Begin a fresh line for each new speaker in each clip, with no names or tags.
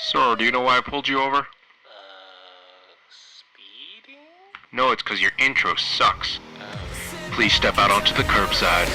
Sir, do you know why I pulled you over?
Speeding?
No, it's because your intro sucks. Please step out onto the curbside.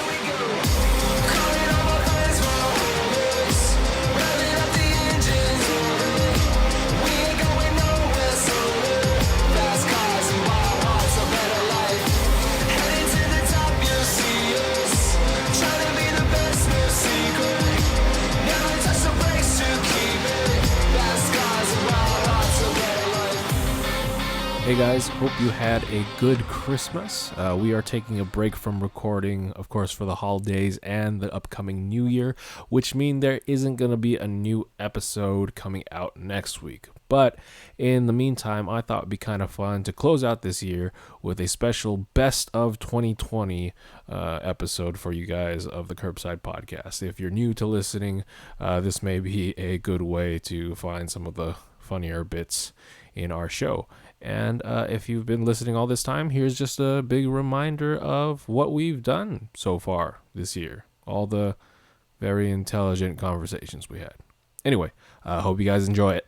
Hey guys, hope you had a good Christmas. We are taking a break from recording, of course, for the holidays and the upcoming New Year, which means there isn't going to be a new episode coming out next week. But in the meantime, I thought it'd be kind of fun to close out this year with a special Best of 2020 episode for you guys of the Curbside podcast. If you're new to listening, this may be a good way to find some of the funnier bits in our show. And if you've been listening all this time, here's just a big reminder of what we've done so far this year. All the very intelligent conversations we had. Anyway, hope you guys enjoy it.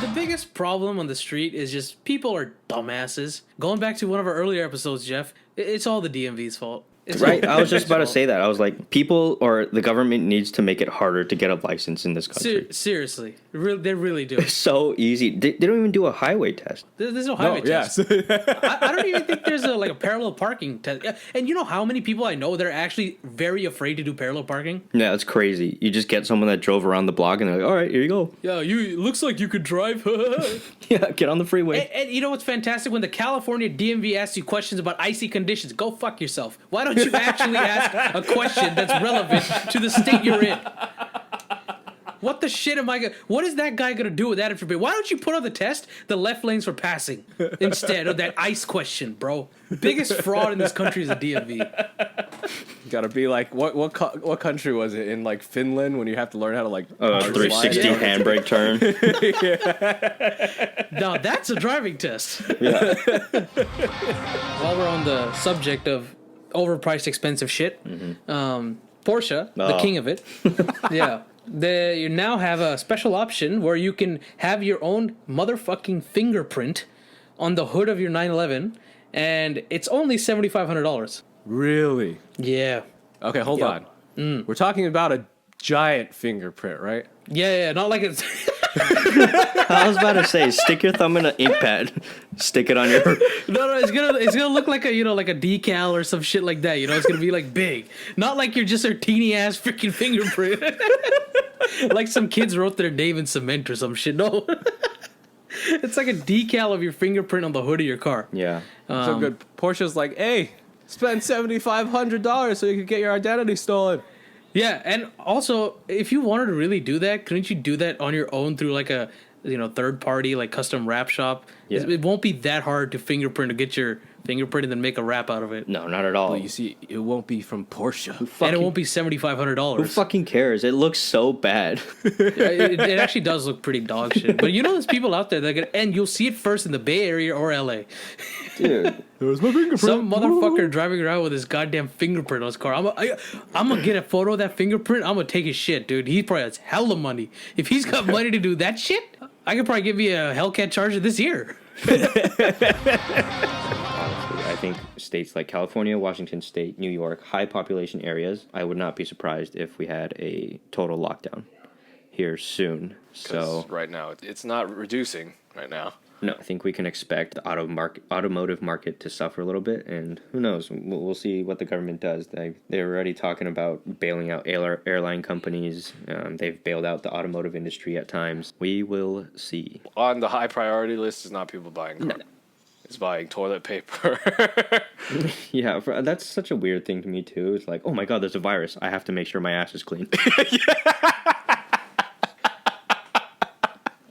The biggest problem on the street is just people are dumbasses. Going back to one of our earlier episodes, Jeff, it's all the DMV's fault.
Right, I was just about to say that. I was like, people or the government needs to make it harder to get a license in this country.
Seriously, they really do.
It's so easy. They don't even do a highway test.
There's no highway test. I don't even think there's a parallel parking test. And you know how many people I know that are actually very afraid to do parallel parking?
Yeah, it's crazy. You just get someone that drove around the block and they're like, all right, here you go.
Yeah, looks like you could drive.
Yeah, get on the freeway.
And you know what's fantastic? When the California DMV asks you questions about icy conditions, go fuck yourself. Why don't you actually ask a question that's relevant to the state you're in? What the shit am I gonna... What is that guy gonna do with that information? Why don't you put on the test the left lanes for passing instead of that ice question, bro? Biggest fraud in this country is the DMV.
Gotta be like, what country was it? In like Finland, when you have to learn how to like...
360 handbrake turn.
Now that's a driving test.
Yeah.
While we're on the subject of overpriced expensive shit, Porsche, the king of it, yeah. You now have a special option where you can have your own motherfucking fingerprint on the hood of your 911, and it's only $7,500.
Really?
Yeah.
Okay, hold on. We're talking about a giant fingerprint, right?
Yeah, not like it's...
I was about to say, stick your thumb in an ink pad, stick it on your...
No, it's gonna look like a like a decal or some shit like that. It's gonna be like big, not like you're just a teeny ass freaking fingerprint, like some kids wrote their name in cement or some shit. No, it's like a decal of your fingerprint on the hood of your car.
Yeah.
So good. Porsche's like, hey, spend $7,500 so you can get your identity stolen.
Yeah, and also, if you wanted to really do that, couldn't you do that on your own through like a third party like custom wrap shop?
Yeah.
It won't be that hard to fingerprint to get your fingerprint and then make a wrap out of it.
No, not at all.
Well, you see, it won't be from Porsche.
And it won't be $7,500.
Who fucking cares? It looks so bad.
It actually does look pretty dog shit. But there's people out there that get, and you'll see it first in the Bay Area or LA.
Dude.
There's my fingerprint.
Some motherfucker driving around with his goddamn fingerprint on his car. I'm gonna get a photo of that fingerprint. I'm gonna take his shit, dude. He probably has hella money. If he's got money to do that shit, I could probably give you a Hellcat Charger this year.
I think states like California, Washington State, New York, high population areas, I would not be surprised if we had a total lockdown here soon. So
right now, it's not reducing right now.
No, I think we can expect the automotive market to suffer a little bit, and who knows? We'll see what the government does. They're already talking about bailing out airline companies. They've bailed out the automotive industry at times. We will see.
On the high priority list is not people buying cars. No. It's buying toilet paper.
Yeah, that's such a weird thing to me, too. It's like, oh my god, there's a virus. I have to make sure my ass is clean.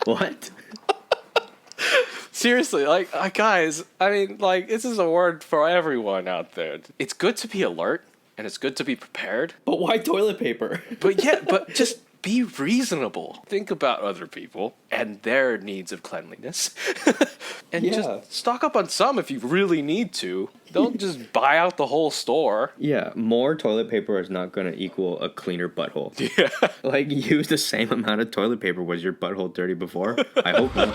What?
Seriously, guys, I mean, this is a word for everyone out there. It's good to be alert, and it's good to be prepared.
But why toilet paper?
But just be reasonable. Think about other people and their needs of cleanliness. And just stock up on some if you really need to. Don't just buy out the whole store.
Yeah, more toilet paper is not going to equal a cleaner butthole. Yeah. Like, use the same amount of toilet paper. Was your butthole dirty before? I hope not.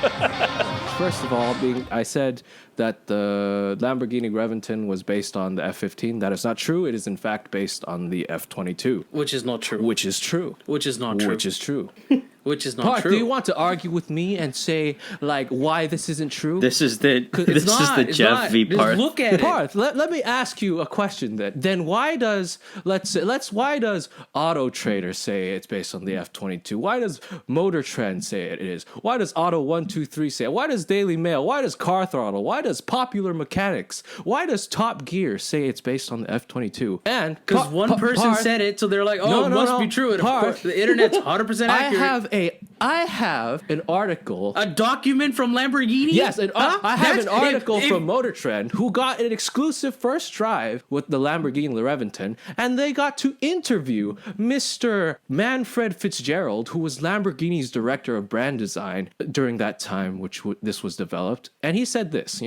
First of all, I said that the Lamborghini Reventon was based on the F-15. That is not true. It is, in fact, based on the F-22.
Which is not true.
Which is true.
Which is not true.
Which is true.
Which is not
Parth,
true.
do you want to argue with me and say, like, why this isn't true?
This is the
It's
Jeff
not.
v.
Just
Parth.
look at it.
Parth, let me ask you a question then. Then why does why does Auto Trader say it's based on the F-22? Why does Motor Trend say it is? Why does Auto 123 say it? Why does Daily Mail? Why does Car Throttle? Why does Popular Mechanics? Why does Top Gear say it's based on the F-22? And
Because one person
Parth,
said it, so they're like, "Oh, it must be true." And of
Parth,
course, the internet's 100% accurate.
I have an article.
A document from Lamborghini?
Yes, I have an article
if-
from Motor Trend who got an exclusive first drive with the Lamborghini Reventon, and they got to interview Mr. Manfred Fitzgerald, who was Lamborghini's director of brand design during that time which this was developed. And he said this,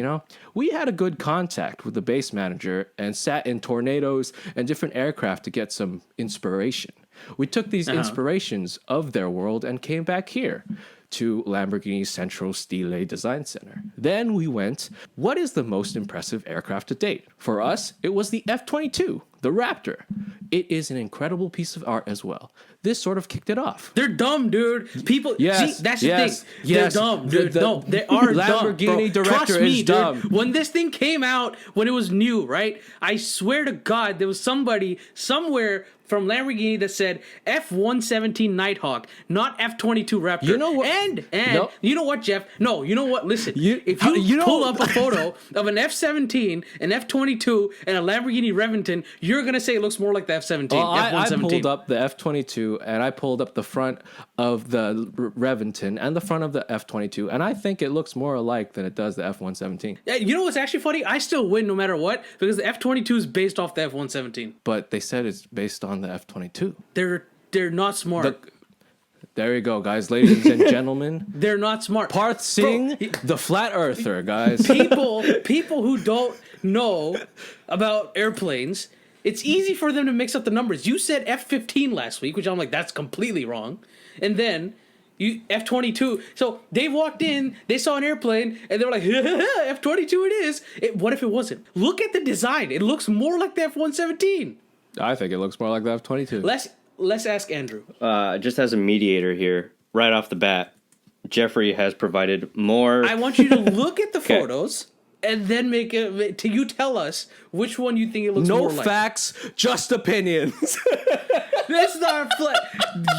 we had a good contact with the base manager and sat in Tornadoes and different aircraft to get some inspiration. We took these inspirations of their world and came back here to Lamborghini's Centro Stile Design Center. Then we went, what is the most impressive aircraft to date? For us, it was the F-22, the Raptor. It is an incredible piece of art as well. This sort of kicked it off.
They're dumb, dude. People,
Yes,
see, that's the
yes,
thing.
yes.
They're dumb, dude.
The
No, they are
Lamborghini
dumb, bro.
director
Trust me,
is dumb.
Dude. When this thing came out, when it was new, right? I swear to God, there was somebody somewhere from Lamborghini that said F-117 Nighthawk, not F-22 Raptor.
You know what?
And
No.
you know what, Jeff? No, you know what? Listen, if
you
you
know-
pull up a photo of an F-17, an F-22, and a Lamborghini Reventon, you're gonna say it looks more like the F-17.
Well, I
F-117.
pulled up the F-22 and I pulled up the front of the Reventon and the front of the F-22, and I think it looks more alike than it does the F-117.
Yeah, you know what's actually funny? I still win no matter what because the F-22 is based off the F-117.
But they said it's based on the F-22.
They're not smart.
There you go, guys, ladies and gentlemen.
They're not smart.
Parth Singh, the flat earther, guys.
People who don't know about airplanes, it's easy for them to mix up the numbers. You said F-15 last week, which I'm like, that's completely wrong. And then you F-22. So they walked in, they saw an airplane, and they were like, F-22 it is. What if it wasn't? Look at the design. It looks more like the F-117.
I think it looks more like the F-22.
Let's ask Andrew.
Just as a mediator here, right off the bat, Jeffrey has provided more.
I want you to look at the photos and then you tell us which one you think it looks more
No
like.
facts, just opinions.
That's not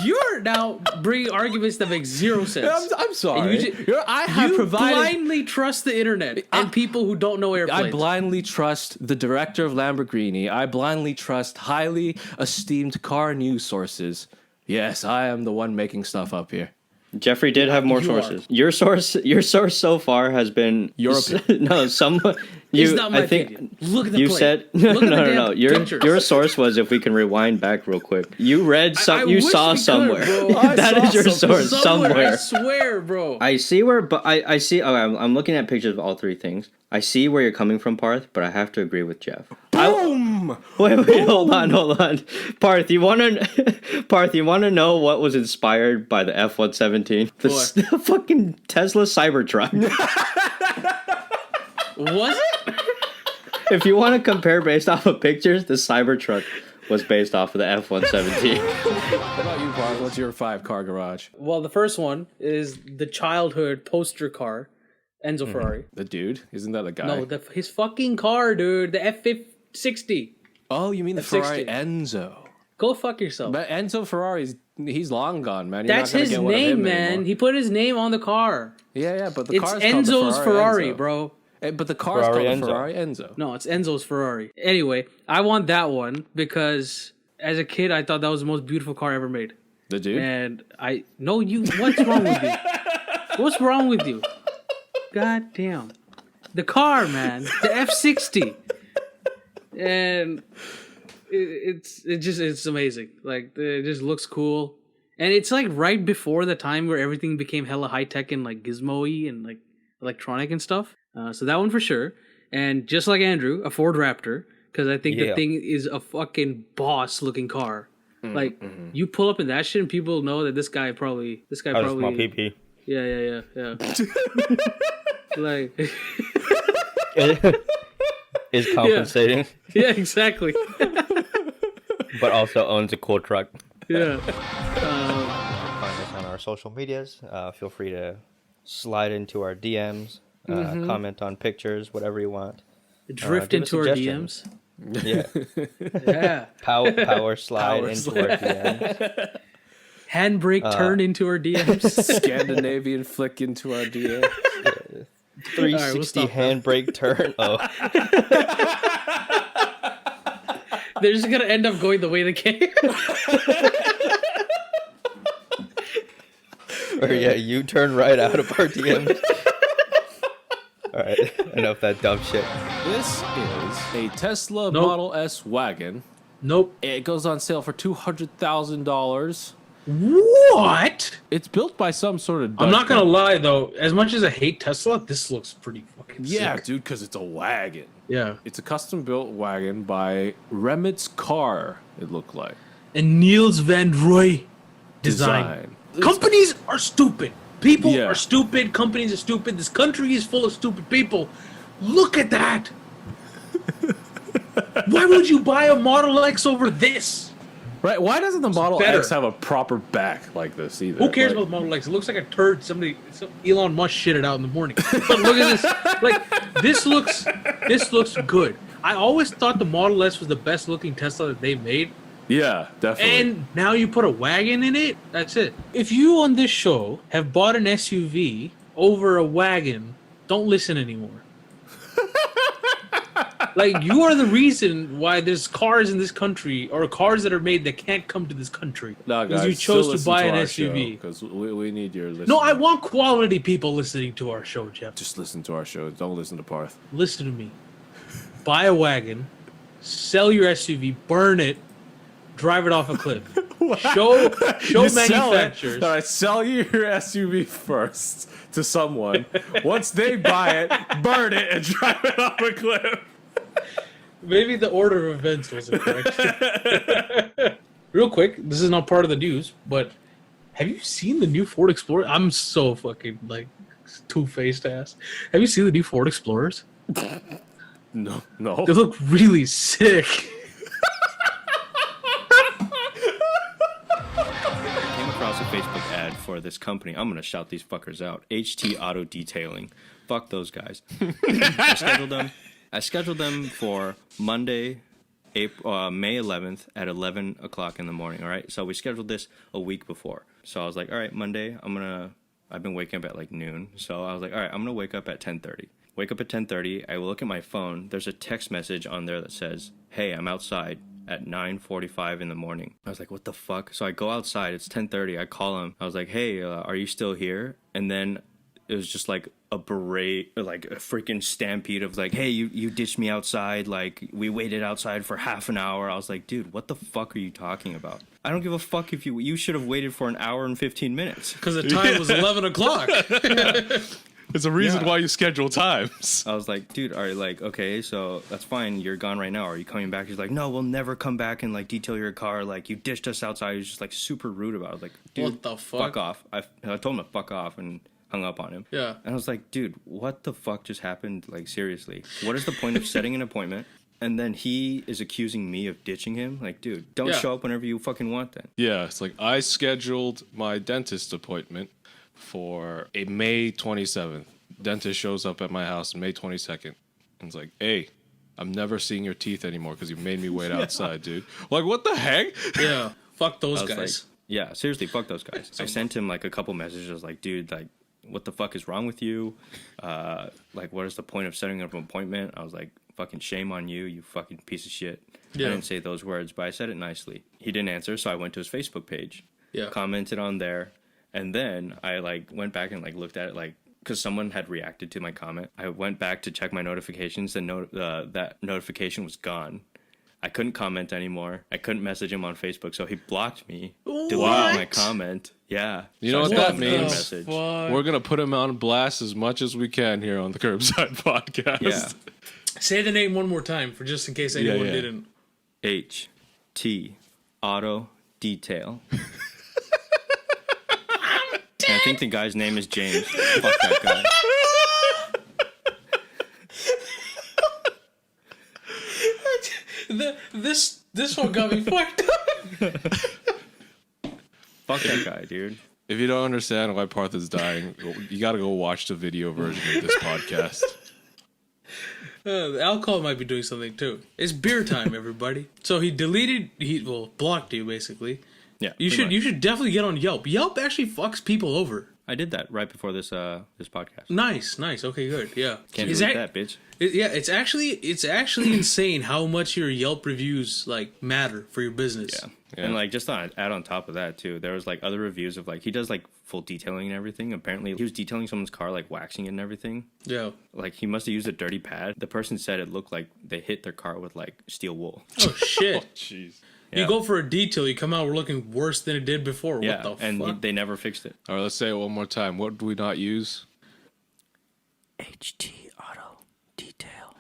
You're now bringing arguments that make zero sense.
I'm sorry.
You blindly trust the internet and people who don't know airplanes.
I blindly trust the director of Lamborghini. I blindly trust highly esteemed car news sources. Yes, I am the one making stuff up here.
Jeffrey did have more sources. Your source so far has been
Your opinion.
No,
It's not my opinion. Look at the
you
plane.
said
Look at the
no.
damn
Your
pictures.
source was, if we can rewind back real quick. You read
I
you
wish
saw
we could,
somewhere.
bro.
That is your source somewhere.
I swear, bro.
I see where, but I see. Okay, I'm looking at pictures of all three things. I see where you're coming from, Parth, but I have to agree with Jeff.
Boom!
Wait, hold on. Parth, you wanna know what was inspired by the F-117? The fucking Tesla Cybertruck.
Was it?
If you want to compare based off of pictures, the Cybertruck was based off of the F-117.
What about you, Parth? What's your 5-car garage?
Well, the first one is the childhood poster car, Enzo Ferrari.
The dude? Isn't that the guy?
No, his fucking car, dude. The F-60.
Oh, you mean the
F60.
Ferrari Enzo?
Go fuck yourself.
But Enzo Ferrari's, he's long gone, man. You're
That's
not gonna
his
get one of
name,
him
man.
anymore.
He put his name on the car.
Yeah, but the
It's
car's called the
Enzo's Ferrari,
Enzo.
bro.
But the car's
Ferrari
called the
Enzo.
Ferrari Enzo.
No, it's Enzo's Ferrari. Anyway, I want that one because as a kid, I thought that was the most beautiful car ever made.
The dude?
And what's wrong with you? What's wrong with you? God damn. The car, man. The F-60. And it's amazing. Like, it just looks cool. And it's like right before the time where everything became hella high-tech and like gizmo-y and like electronic and stuff. So that one for sure. and just like Andrew, a Ford Raptor, because I think the
Yeah.
thing is a fucking boss-looking car. Like you pull up in that shit, and people know that this guy probably.
Has a small PP.
Yeah. Like,
Is compensating,
yeah, exactly.
but also owns a cool truck.
Yeah.
Find us on our social medias. Feel free to slide into our DMs, comment on pictures, whatever you want.
Drift
give us
into our
suggestions.
DMs.
Yeah,
Yeah.
power slide
Power
into
slide.
our DMs.
Handbrake turn into our DMs.
Scandinavian flick into our DM.
360
stop now.
handbrake turn. Oh,
They're just gonna end up going the way they came.
or yeah, you turn right out of our DMs. All right, enough that dumb shit.
This is a Tesla
Nope.
Model S wagon.
Nope.
It goes on sale for $200,000.
What?
It's built by some sort of.
I'm
Dutch
not gonna
company.
lie though. As much as I hate Tesla, this looks pretty fucking
Yeah,
sick.
dude, because it's a wagon.
Yeah.
It's a custom built wagon by Remit's Car. It looked like
And Niels Van Roy design. Companies are stupid. People
Yeah.
are stupid. Companies are stupid. This country is full of stupid people. Look at that. Why would you buy a Model X over this?
Right? Why doesn't the Model
better.
X have a proper back like this either?
Who cares
Like-
about the Model X? It looks like a turd. Elon Musk shitted out in the morning. But look at this. Like this looks good. I always thought the Model S was the best looking Tesla that they made.
Yeah, definitely.
And now you put a wagon in it? That's it. If you on this show have bought an SUV over a wagon, don't listen anymore. Like, you are the reason why there's cars in this country, or cars that are made that can't come to this country.
No,
Because
guys,
you chose to
still
buy
listen
an
our
SUV.
because we need your listen.
No, I want quality people listening to our show, Jeff.
Just listen to our show. Don't listen to Parth.
Listen to me. Buy a wagon, sell your SUV, burn it, drive it off a cliff. Show
You sell
manufacturers.
it. All right, sell your SUV first to someone. Once they buy it, burn it and drive it off a cliff.
Maybe the order of events wasn't correct. Real quick, this is not part of the news, but have you seen the new Ford Explorer? I'm so fucking like two-faced ass. Have you seen the new Ford Explorers?
No.
They look really sick.
I came across a Facebook ad for this company. I'm gonna shout these fuckers out. HT Auto Detailing. Fuck those guys. I scheduled them for Monday, May 11th at 11 o'clock in the morning. All right. So we scheduled this a week before. So I was like, all right, Monday, I've been waking up at like noon. So I was like, all right, I'm gonna wake up at 10:30. Wake up at 10:30. I will look at my phone. There's a text message on there that says, "Hey, I'm outside at 9:45 in the morning." I was like, "What the fuck?" So I go outside. It's 10:30. I call him. I was like, "Hey, are you still here?" And then it was just like a beret, like a freaking stampede of like, "Hey, you ditched me outside. Like we waited outside for half an hour." I was like, "Dude, what the fuck are you talking about? I don't give a fuck if you should have waited for an hour and 15 minutes."
Because the time was 11 o'clock.
There's a reason why you schedule times.
I was like, dude, are you like, okay, so that's fine. You're gone right now. Are you coming back? He's like, no, we'll never come back and like detail your car. Like you ditched us outside. He was just like super rude about it. I was like, dude,
What the fuck?
off. I told him to fuck off and hung up on him.
Yeah.
And I was like, dude, what the fuck just happened? Like seriously, what is the point of setting an appointment? And then he is accusing me of ditching him. Like, dude, don't
Yeah.
show up whenever you fucking want then.
Yeah, it's like I scheduled my dentist appointment for a May 27th. Dentist shows up at my house May 22nd. And it's like, hey, I'm never seeing your teeth anymore because you made me wait outside, dude. Like, what the heck?
Yeah. Fuck those
I was
guys.
like, yeah, seriously, fuck those guys. I sent him like a couple messages like, dude, like, what the fuck is wrong with you? Like, what is the point of setting up an appointment? I was like, fucking shame on you, you fucking piece of shit.
Yeah.
I didn't say those words, but I said it nicely. He didn't answer, so I went to his Facebook page,
Yeah.
commented on there, and then I like went back and like looked at it like, because someone had reacted to my comment. I went back to check my notifications, and that notification was gone. I couldn't comment anymore. I couldn't message him on Facebook, so he blocked me, deleted my comment. Yeah.
You know
I
what
sent
that
him another
means?
message.
We're going to put him on blast as much as we can here on the Curbside podcast.
Yeah.
Say the name one more time for just in case anyone didn't.
HT Auto Detail. I think the guy's name is James. Fuck that guy.
This one got me fucked up.
Fuck that guy, dude.
If you don't understand why Partha's dying, you gotta go watch the video version of this podcast.
The alcohol might be doing something too. It's beer time, everybody. So he blocked you basically.
Yeah.
You should definitely get on Yelp. Yelp actually fucks people over.
I did that right before this podcast.
Nice. Okay, good. Yeah.
Can't do that, bitch.
It's actually insane how much your Yelp reviews like matter for your business.
Yeah. And like just add on top of that too, there was like other reviews of like he does like full detailing and everything. Apparently he was detailing someone's car, like waxing it and everything.
Yeah.
Like he must have used a dirty pad. The person said it looked like they hit their car with like steel wool.
Oh shit.
Jeez.
Yeah.
You go for a detail, you come out looking worse than it did before.
Yeah,
What the
and
fuck?
they never fixed it.
All right, let's say it one more time. What do we not use?
HT Auto Detail.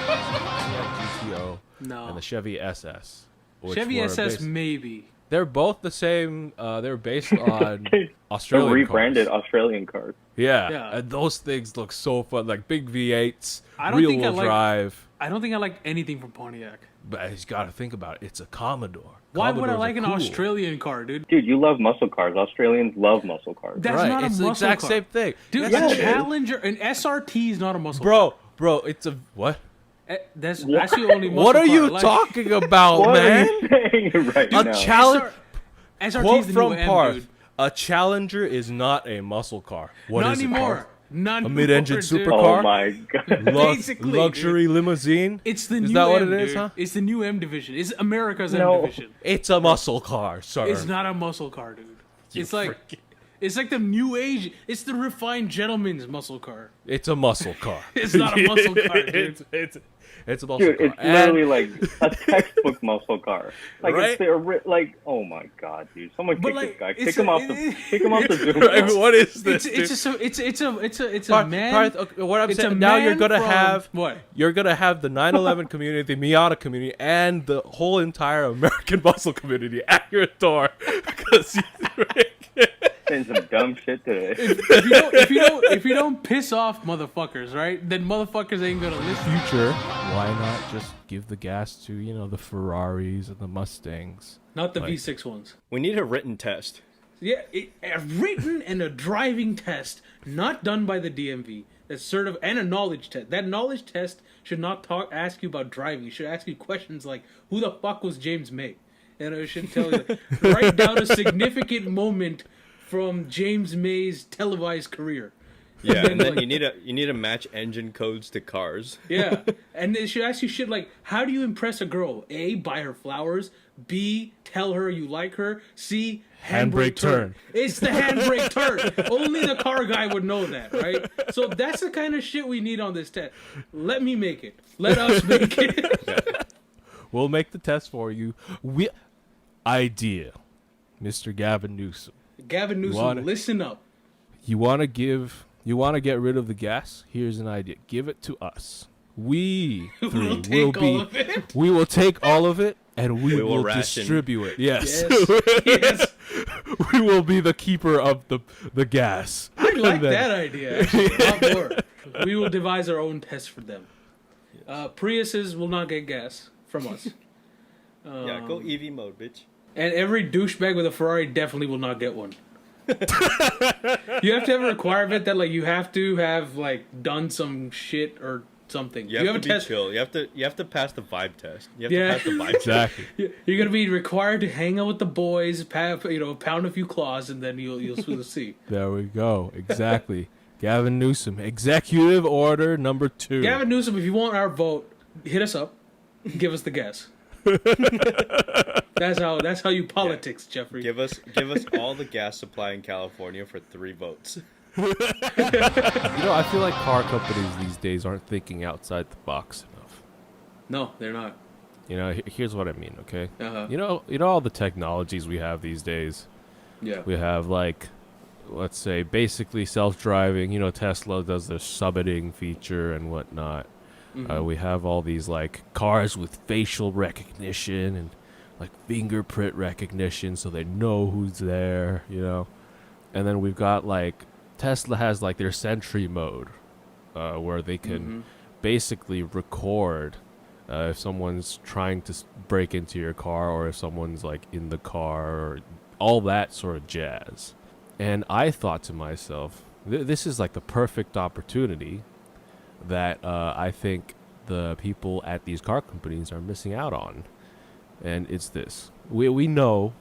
GTO
No.
and the Chevy SS. which
Chevy
were
SS
based-
maybe.
They're both the same. They're based on
They're
Australian
rebranded
cars.
Australian cars.
Yeah,
Yeah.
and those things look so fun, like big V8s,
I don't think I
rear-wheel
like-
drive.
I don't think I like anything from Pontiac.
But you got to think about it. It's a Commodore.
Why would I
Commodores
like
are
an
cool.
Australian car, dude?
Dude, you love muscle cars. Australians love muscle cars.
That's
Right,
not a
it's the
muscle
exact
car.
same thing.
Dude,
Yeah,
a
it is.
Challenger, an SRT is not a muscle car.
Bro, it's a what?
That's the only muscle
What are
car.
you
Like,
talking about,
What
man?
are you saying right
A
now?
challenge.
SRT
Quote
is the
from
new M,
Parth:
dude.
a Challenger is not a muscle car. What
Not
is it,
anymore.
Parth?
Not
A mid-engine
anymore, dude.
supercar?
Oh my god.
Basically,
luxury limousine.
It's the
Is
new
that what
M,
it is,
dude.
huh?
It's the new M division. It's America's
No.
M division.
It's a muscle car, sir.
It's not a muscle car, dude. It's like the new age. It's the refined gentleman's muscle car.
It's a muscle car.
It's not a muscle car, dude.
It's a muscle
Dude,
car.
it's literally like a textbook muscle car. Like
Right?
it's the like, oh my god, dude! Someone
But,
kick
like,
this guy.
it's
Kick him
a-
off the Zoom.
Right,
call.
what is this?
It's a
Parth,
man.
Parth, okay, what I'm
it's
saying
a
now, you're
man
gonna
from-
have
what?
You're gonna have the 9/11 community, the Miata community, and the whole entire American muscle community at your door because
Saying some dumb shit today.
If you don't piss off motherfuckers, right? Then motherfuckers ain't gonna listen.
future. Why not just give the gas to the Ferraris and the Mustangs?
Not the
Like-
V6 ones.
We need a written test.
Yeah, a written and a driving test, not done by the DMV. That's and a knowledge test. That knowledge test should not ask you about driving. It should ask you questions like, "Who the fuck was James May?" And it should tell you, write down a significant moment from James May's televised career.
Yeah, and then you need to match engine codes to cars.
Yeah, and it should ask you shit like, how do you impress a girl? A, buy her flowers. B, tell her you like her. C, handbrake turn. It's the handbrake turn. Only the car guy would know that, right? So that's the kind of shit we need on this test. Let me make it. Let us make it.
We'll make the test for you. Idea, Mr. Gavin Newsom.
Gavin Newsom, listen up.
You want to get rid of the gas? Here's an idea. Give it to us. We three
take all of it.
We will take all of it and we
will
will
ration.
distribute it. Yes.
Yes.
We will be the keeper of the gas.
I like
And then-
that idea, actually, a lot more. We will devise our own test for them. Priuses will not get gas from us.
Yeah, go EV mode, bitch.
And every douchebag with a Ferrari definitely will not get one. You have to have a requirement that you have to have done some shit or something.
You have to be chill. You have to pass the vibe test. You have
Yeah.
to pass the vibe test.
Exactly.
You're gonna be required to hang out with the boys, pound a few claws, and then you'll see.
There we go. Exactly. Gavin Newsom, Executive Order number 2.
Gavin Newsom, if you want our vote, hit us up. Give us the gas. That's how you politics, Jeffrey.
Give us all the gas supply in California for 3 votes.
I feel like car companies these days aren't thinking outside the box enough.
No, they're not.
Here's what I mean, okay?
Uh-huh.
You know all the technologies we have these days.
Yeah.
We have let's say basically self-driving. Tesla does their subbiting feature and whatnot. We have all these like cars with facial recognition and like fingerprint recognition, so they know who's there, you know. And then we've got like Tesla has like their Sentry mode, where they can basically record if someone's trying to break into your car or if someone's like in the car or all that sort of jazz. And I thought to myself, this is like the perfect opportunity that I think the people at these car companies are missing out on. And it's this. We know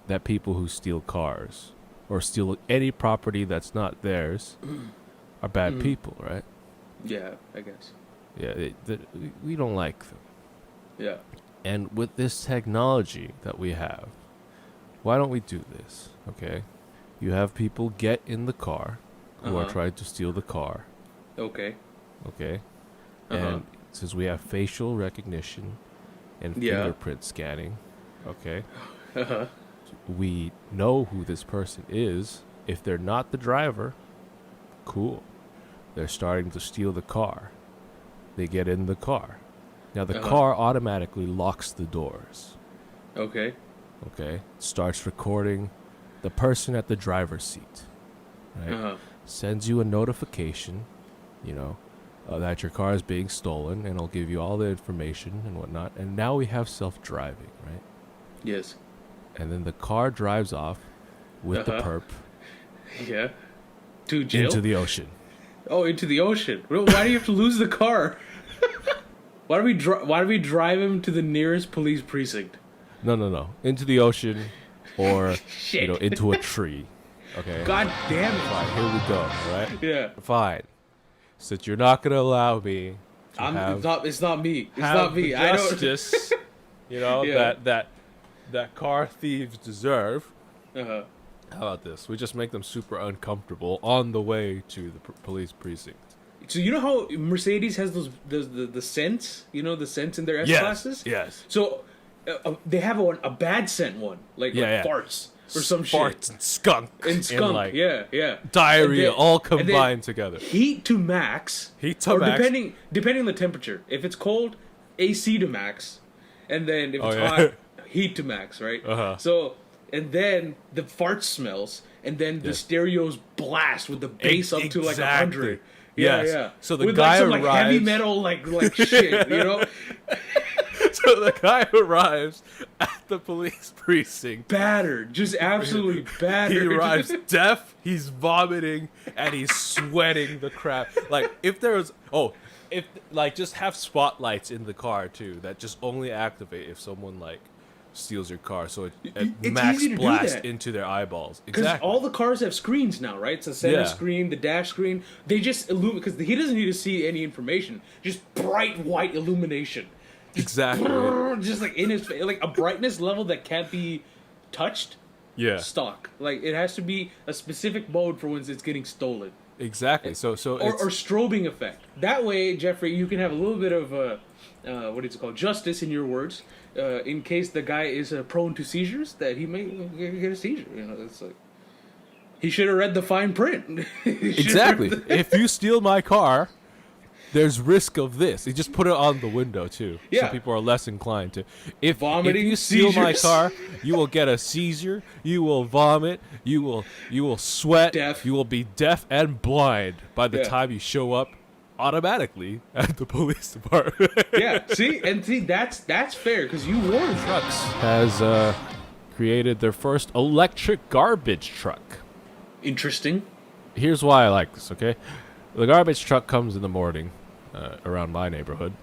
that people who steal cars or steal any property that's not theirs are bad people, right?
Yeah, I guess.
Yeah, we don't like them.
Yeah.
And with this technology that we have, why don't we do this, okay? You have people get in the car who are trying to steal the car,
Okay.
okay? And since we have facial recognition and fingerprint scanning, okay? We know who this person is. If they're not the driver, cool. They're starting to steal the car. They get in the car. Now the car automatically locks the doors.
Okay.
Okay? Starts recording the person at the driver's seat. Right? Sends you a notification, you know, that your car is being stolen, and it'll give you all the information and whatnot. And now we have self-driving, right?
Yes.
And then the car drives off with the perp
Yeah. To jail?
into the ocean.
Oh, into the ocean. Well, why do you have to lose the car? Why do we drive him to the nearest police precinct?
No. Into the ocean or,
Shit.
you know, into a tree. Okay?
God damn it.
Fine, here we go, all right?
Yeah.
Fine. Since you're not going to allow me to
It's not me. It's
have
not me.
the
I don't.
justice, you know,
Yeah.
that car thieves deserve.
Uh-huh.
How about this? We just make them super uncomfortable on the way to the police precinct.
So you know how Mercedes has the scents, you know, the scents in their S classes.
Yes.
So they have a bad scent one, like farts or some
Farts
shit.
and skunk.
And skunk,
like
yeah.
diarrhea
And then-
all
and then
combined together.
Heat to max.
Heat to
or
max.
Depending on the temperature. If it's cold, AC to max, and then if it's
yeah.
hot, heat to max, right?
Uh-huh.
So and then the fart smells, and then the stereos blast with the bass up to like 100. Yeah,
Yes.
yeah.
So the
with
guy
like some like heavy
arrives-
metal like shit, you know?
So the guy arrives at the police precinct.
Battered, just absolutely battered.
He arrives deaf, he's vomiting, and he's sweating the crap. Like, if there was... Oh, if like, just have spotlights in the car, too, that just only activate if someone, like, steals your car. So it
It's
max
easy to do
blast
that.
into their eyeballs.
Because
Exactly.
all the cars have screens now, right? It's the center
Yeah.
screen, the dash screen. They just illuminate, because he doesn't need to see any information. Just bright white illumination.
Exactly.
Just like in his face, like a brightness level that can't be touched.
Yeah.
Stock. Like it has to be a specific mode for when it's getting stolen.
Exactly. So
Or
it's...
strobing effect. That way, Jeffrey, you can have a little bit of what is it called? Justice in your words, in case the guy is prone to seizures, that he may get a seizure. You know, it's like he should have read the fine print.
Exactly. If you steal my car, there's risk of this. You just put it on the window too, so
Yeah.
people are less inclined to. If
Vomiting,
you steal my
seizures.
car, you will get a seizure. You will vomit. You will sweat.
Deaf.
You will be deaf and blind by the
Yeah.
time you show up, automatically at the police department.
Yeah, see, that's fair because you warned.
Trucks has created their first electric garbage truck.
Interesting.
Here's why I like this. Okay, the garbage truck comes in the morning around my neighborhood,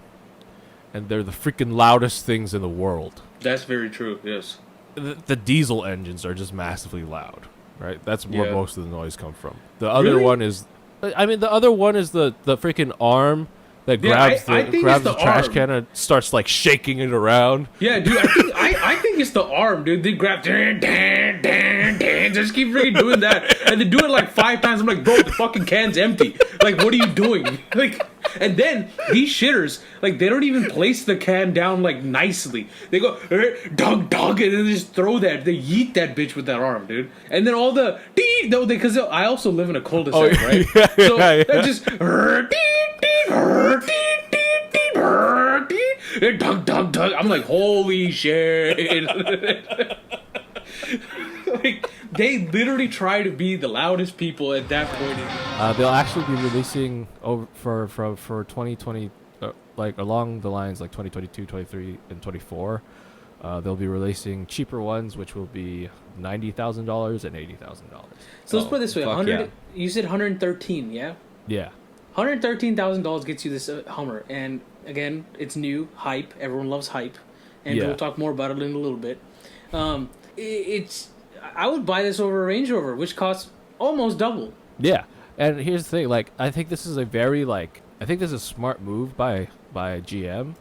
and they're the freaking loudest things in the world.
That's very true. Yes.
The diesel engines are just massively loud, right? That's where
Yeah.
most of the noise comes from. The other
Really?
one is, I mean, the other one is the freaking arm that
Yeah,
grabs
I think
grabs
it's
the
the
trash
arm.
can and starts like shaking it around.
Yeah, dude. I think it's the arm, dude. They grab, just keep freaking doing that, and they do it like 5 times. I'm like, bro, the fucking can's empty. Like, what are you doing? Like, and then these shitters, like, they don't even place the can down like nicely. They go dog, and then they just throw that. They yeet that bitch with that arm, dude. And then all the because I also live in a cul-de-sac, right?
yeah,
So
yeah.
that just Dunk, dunk, dunk. I'm like, holy shit. Like, they literally try to be the loudest people at that point.
They'll actually be releasing over for 2020, like along the lines like 2022, 23, and 24. They'll be releasing cheaper ones, which will be $90,000 and $80,000.
So let's put it this way:
fuck
100.
yeah.
You said 113, yeah.
Yeah.
$113,000 gets you this Hummer, and again, it's new, hype. Everyone loves hype, and
Yeah.
we'll talk more about it in a little bit. I would buy this over a Range Rover, which costs almost double.
Yeah, and here's the thing: like, I think this is a very I think this is a smart move by GM,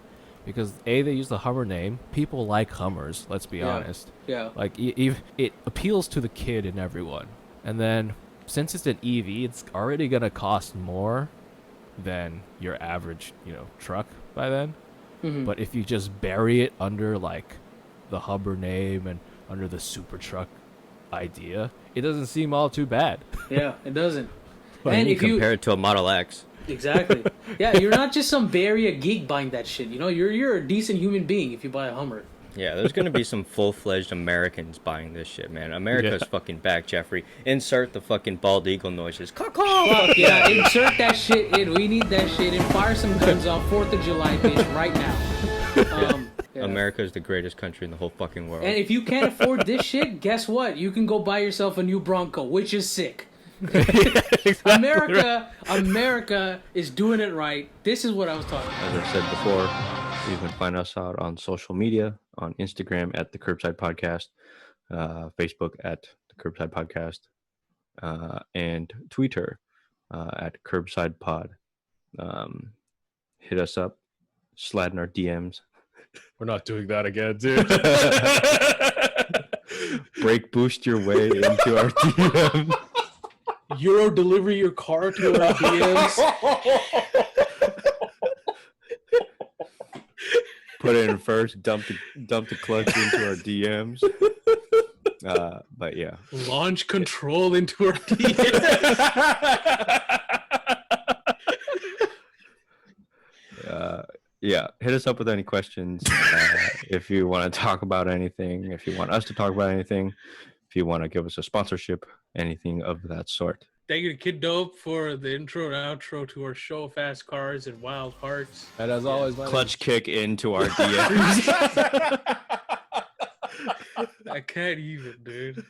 because they use the Hummer name. People like Hummers. Let's be honest.
Yeah.
Like, it appeals to the kid in everyone, and then since it's an EV, it's already gonna cost more than your average, truck by then.
Mm-hmm.
But if you just bury it under like the Hummer name and under the super truck idea, it doesn't seem all too bad.
Yeah, it doesn't.
And
And
you
if
compare it to a Model X.
Exactly. Yeah, you're not just some Bay Area geek buying that shit. You're a decent human being if you buy a Hummer.
Yeah, there's gonna be some full-fledged Americans buying this shit, man. America's fucking back, Jeffrey. Insert the fucking bald eagle noises. Caw-caw!
Fuck yeah, insert that shit in. We need that shit in. Fire some guns off 4th of July, bitch, right now. Yeah.
America is the greatest country in the whole fucking world.
And if you can't afford this shit, guess what? You can go buy yourself a new Bronco, which is sick. America is doing it right. This is what I was talking about.
As I said before, you can find us out on social media, on Instagram at the Curbside Podcast, Facebook at the Curbside Podcast, and Twitter at Curbside Pod. Hit us up, slide in our DMs.
We're not doing that again, dude.
Boost your way into our DMs.
Euro deliver your car to our DMs.
Put it in first, dump the clutch into our DMs. But yeah.
Launch control into our DMs.
Yeah, hit us up with any questions. If you want to talk about anything, if you want us to talk about anything, if you want to give us a sponsorship, anything of that sort.
Thank you to Kid Dope for the intro and outro to our show, Fast Cars and Wild Hearts.
And as always,
Clutch kick into our DMs.
I can't even, dude.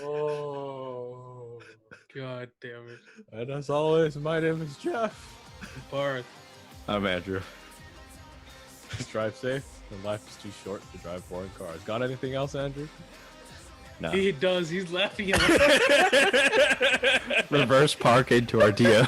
Oh, God damn it.
And as always, my name is Jeff.
Barth.
I'm Andrew.
Drive safe, and life is too short to drive foreign cars. Got anything else, Andrew?
No.
He does. He's laughing at us.
Reverse park into our DMs.